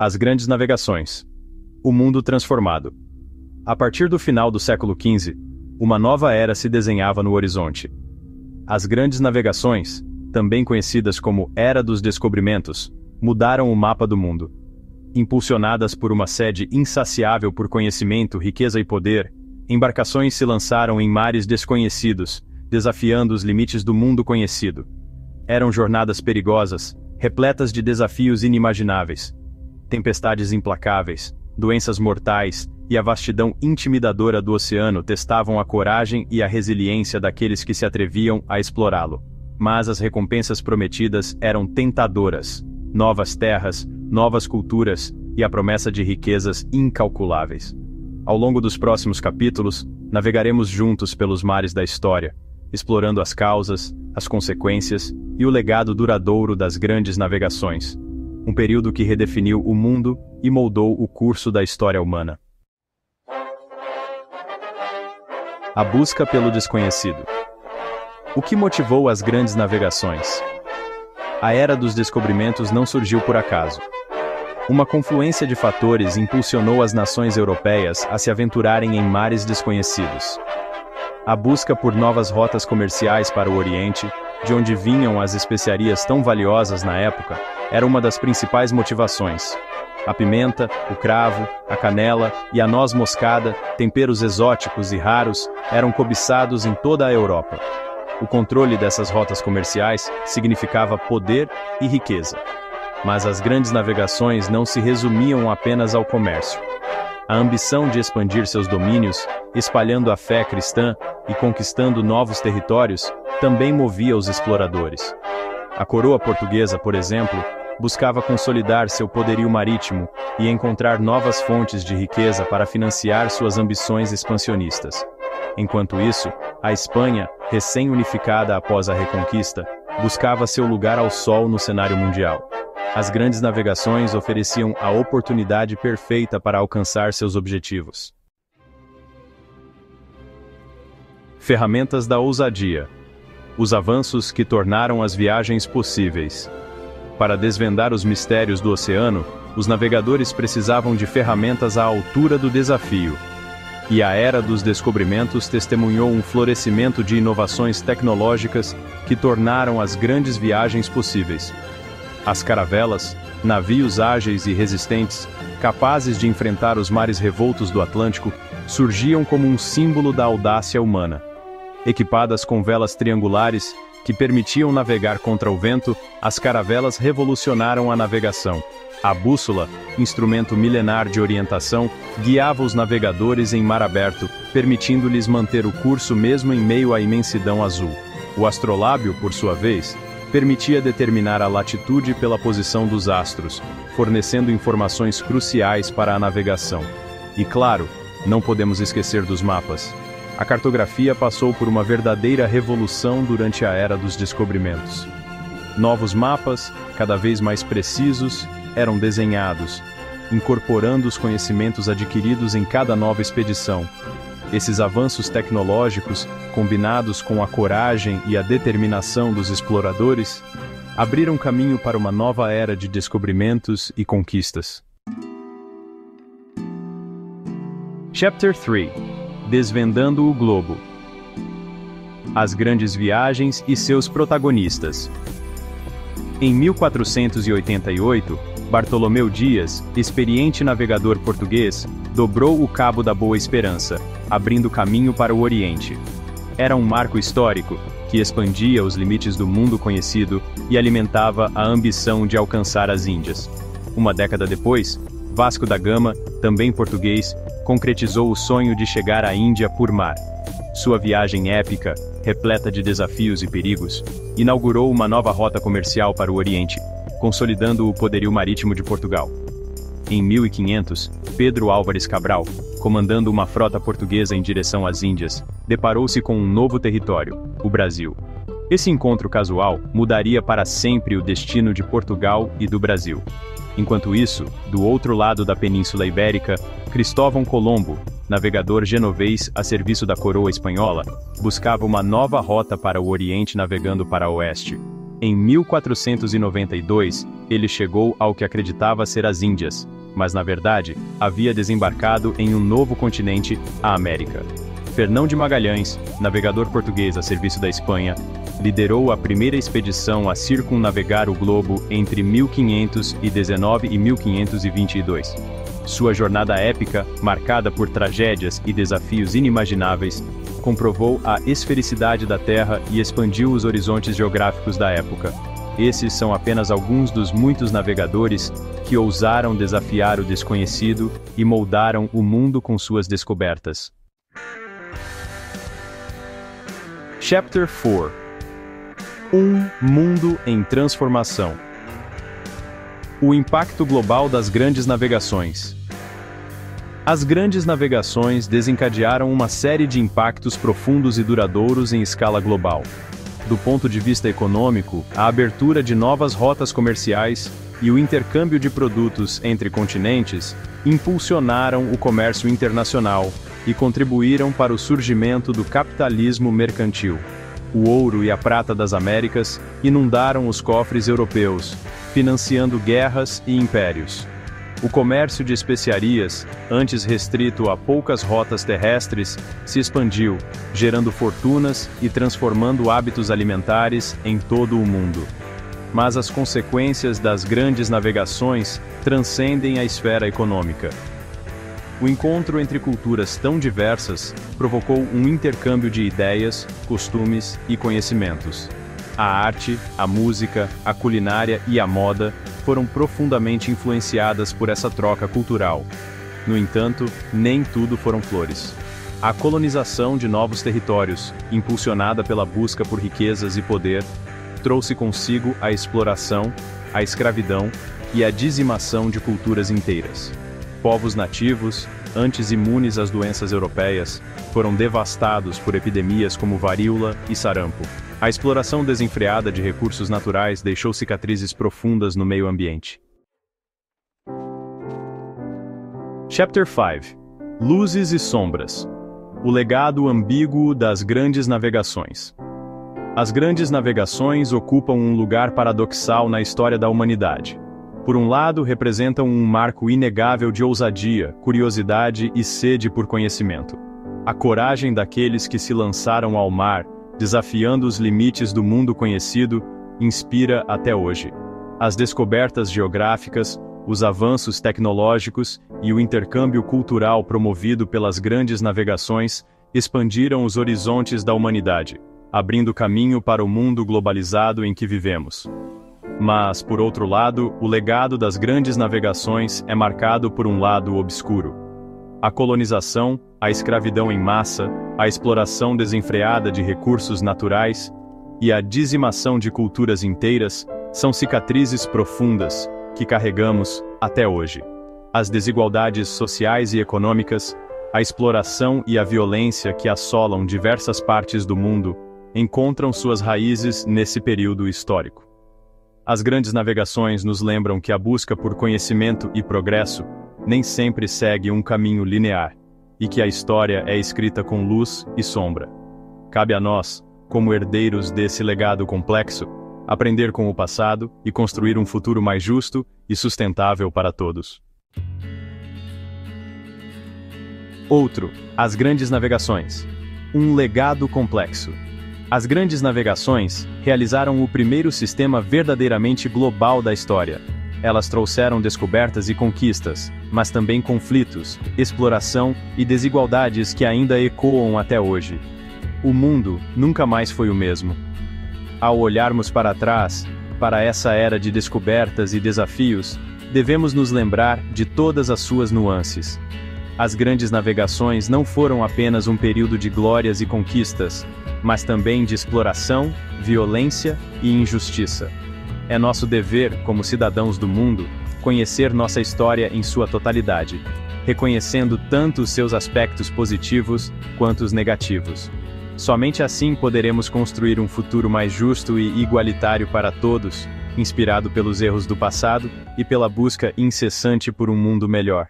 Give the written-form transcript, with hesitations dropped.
As grandes navegações. O mundo transformado. A partir do final do século XV, uma nova era se desenhava no horizonte. As grandes navegações, também conhecidas como Era dos Descobrimentos, mudaram o mapa do mundo. Impulsionadas por uma sede insaciável por conhecimento, riqueza e poder, embarcações se lançaram em mares desconhecidos, desafiando os limites do mundo conhecido. Eram jornadas perigosas, repletas de desafios inimagináveis. Tempestades implacáveis, doenças mortais e a vastidão intimidadora do oceano testavam a coragem e a resiliência daqueles que se atreviam a explorá-lo. Mas as recompensas prometidas eram tentadoras: novas terras, novas culturas e a promessa de riquezas incalculáveis. Ao longo dos próximos capítulos, navegaremos juntos pelos mares da história, explorando as causas, as consequências e o legado duradouro das grandes navegações. Um período que redefiniu o mundo e moldou o curso da história humana. A busca pelo desconhecido. O que motivou as grandes navegações? A Era dos Descobrimentos não surgiu por acaso. Uma confluência de fatores impulsionou as nações europeias a se aventurarem em mares desconhecidos. A busca por novas rotas comerciais para o Oriente, de onde vinham as especiarias tão valiosas na época, era uma das principais motivações. A pimenta, o cravo, a canela e a noz moscada, temperos exóticos e raros, eram cobiçados em toda a Europa. O controle dessas rotas comerciais significava poder e riqueza. Mas as grandes navegações não se resumiam apenas ao comércio. A ambição de expandir seus domínios, espalhando a fé cristã e conquistando novos territórios, também movia os exploradores. A coroa portuguesa, por exemplo, buscava consolidar seu poderio marítimo e encontrar novas fontes de riqueza para financiar suas ambições expansionistas. Enquanto isso, a Espanha, recém-unificada após a Reconquista, buscava seu lugar ao sol no cenário mundial. As grandes navegações ofereciam a oportunidade perfeita para alcançar seus objetivos. Ferramentas da ousadia. Os avanços que tornaram as viagens possíveis. Para desvendar os mistérios do oceano, os navegadores precisavam de ferramentas à altura do desafio. E a Era dos Descobrimentos testemunhou um florescimento de inovações tecnológicas que tornaram as grandes viagens possíveis. As caravelas, navios ágeis e resistentes, capazes de enfrentar os mares revoltos do Atlântico, surgiam como um símbolo da audácia humana. Equipadas com velas triangulares que permitiam navegar contra o vento, as caravelas revolucionaram a navegação. A bússola, instrumento milenar de orientação, guiava os navegadores em mar aberto, permitindo-lhes manter o curso mesmo em meio à imensidão azul. O astrolábio, por sua vez, permitia determinar a latitude pela posição dos astros, fornecendo informações cruciais para a navegação. E claro, não podemos esquecer dos mapas. A cartografia passou por uma verdadeira revolução durante a Era dos Descobrimentos. Novos mapas, cada vez mais precisos, eram desenhados, incorporando os conhecimentos adquiridos em cada nova expedição. Esses avanços tecnológicos, combinados com a coragem e a determinação dos exploradores, abriram caminho para uma nova era de descobrimentos e conquistas. Chapter 3 – Desvendando o Globo. As grandes viagens e seus protagonistas. Em 1488, Bartolomeu Dias, experiente navegador português, dobrou o Cabo da Boa Esperança, abrindo caminho para o Oriente. Era um marco histórico, que expandia os limites do mundo conhecido e alimentava a ambição de alcançar as Índias. Uma década depois, Vasco da Gama, também português, concretizou o sonho de chegar à Índia por mar. Sua viagem épica, repleta de desafios e perigos, inaugurou uma nova rota comercial para o Oriente, consolidando o poderio marítimo de Portugal. Em 1500, Pedro Álvares Cabral, comandando uma frota portuguesa em direção às Índias, deparou-se com um novo território, o Brasil. Esse encontro casual mudaria para sempre o destino de Portugal e do Brasil. Enquanto isso, do outro lado da Península Ibérica, Cristóvão Colombo, navegador genovês a serviço da coroa espanhola, buscava uma nova rota para o Oriente navegando para o oeste. Em 1492, ele chegou ao que acreditava ser as Índias, mas na verdade, havia desembarcado em um novo continente, a América. Fernão de Magalhães, navegador português a serviço da Espanha, liderou a primeira expedição a circunnavegar o globo entre 1519 e 1522. Sua jornada épica, marcada por tragédias e desafios inimagináveis, comprovou a esfericidade da Terra e expandiu os horizontes geográficos da época. Esses são apenas alguns dos muitos navegadores que ousaram desafiar o desconhecido e moldaram o mundo com suas descobertas. Chapter 4 – Um mundo em transformação. O impacto global das grandes navegações. As grandes navegações desencadearam uma série de impactos profundos e duradouros em escala global. Do ponto de vista econômico, a abertura de novas rotas comerciais e o intercâmbio de produtos entre continentes impulsionaram o comércio internacional e contribuíram para o surgimento do capitalismo mercantil. O ouro e a prata das Américas inundaram os cofres europeus, financiando guerras e impérios. O comércio de especiarias, antes restrito a poucas rotas terrestres, se expandiu, gerando fortunas e transformando hábitos alimentares em todo o mundo. Mas as consequências das grandes navegações transcendem a esfera econômica. O encontro entre culturas tão diversas provocou um intercâmbio de ideias, costumes e conhecimentos. A arte, a música, a culinária e a moda foram profundamente influenciadas por essa troca cultural. No entanto, nem tudo foram flores. A colonização de novos territórios, impulsionada pela busca por riquezas e poder, trouxe consigo a exploração, a escravidão e a dizimação de culturas inteiras. Povos nativos, antes imunes às doenças europeias, foram devastados por epidemias como varíola e sarampo. A exploração desenfreada de recursos naturais deixou cicatrizes profundas no meio ambiente. Chapter 5 – Luzes e sombras. O legado ambíguo das grandes navegações. As grandes navegações ocupam um lugar paradoxal na história da humanidade. Por um lado, representam um marco inegável de ousadia, curiosidade e sede por conhecimento. A coragem daqueles que se lançaram ao mar, desafiando os limites do mundo conhecido, inspira até hoje. As descobertas geográficas, os avanços tecnológicos e o intercâmbio cultural promovido pelas grandes navegações expandiram os horizontes da humanidade, abrindo caminho para o mundo globalizado em que vivemos. Mas, por outro lado, o legado das grandes navegações é marcado por um lado obscuro. A colonização, a escravidão em massa, a exploração desenfreada de recursos naturais e a dizimação de culturas inteiras são cicatrizes profundas que carregamos até hoje. As desigualdades sociais e econômicas, a exploração e a violência que assolam diversas partes do mundo encontram suas raízes nesse período histórico. As grandes navegações nos lembram que a busca por conhecimento e progresso nem sempre segue um caminho linear, e que a história é escrita com luz e sombra. Cabe a nós, como herdeiros desse legado complexo, aprender com o passado e construir um futuro mais justo e sustentável para todos. Outro, as grandes navegações. Um legado complexo. As grandes navegações realizaram o primeiro sistema verdadeiramente global da história. Elas trouxeram descobertas e conquistas, mas também conflitos, exploração e desigualdades que ainda ecoam até hoje. O mundo nunca mais foi o mesmo. Ao olharmos para trás, para essa era de descobertas e desafios, devemos nos lembrar de todas as suas nuances. As grandes navegações não foram apenas um período de glórias e conquistas, mas também de exploração, violência e injustiça. É nosso dever, como cidadãos do mundo, conhecer nossa história em sua totalidade, reconhecendo tanto os seus aspectos positivos quanto os negativos. Somente assim poderemos construir um futuro mais justo e igualitário para todos, inspirado pelos erros do passado e pela busca incessante por um mundo melhor.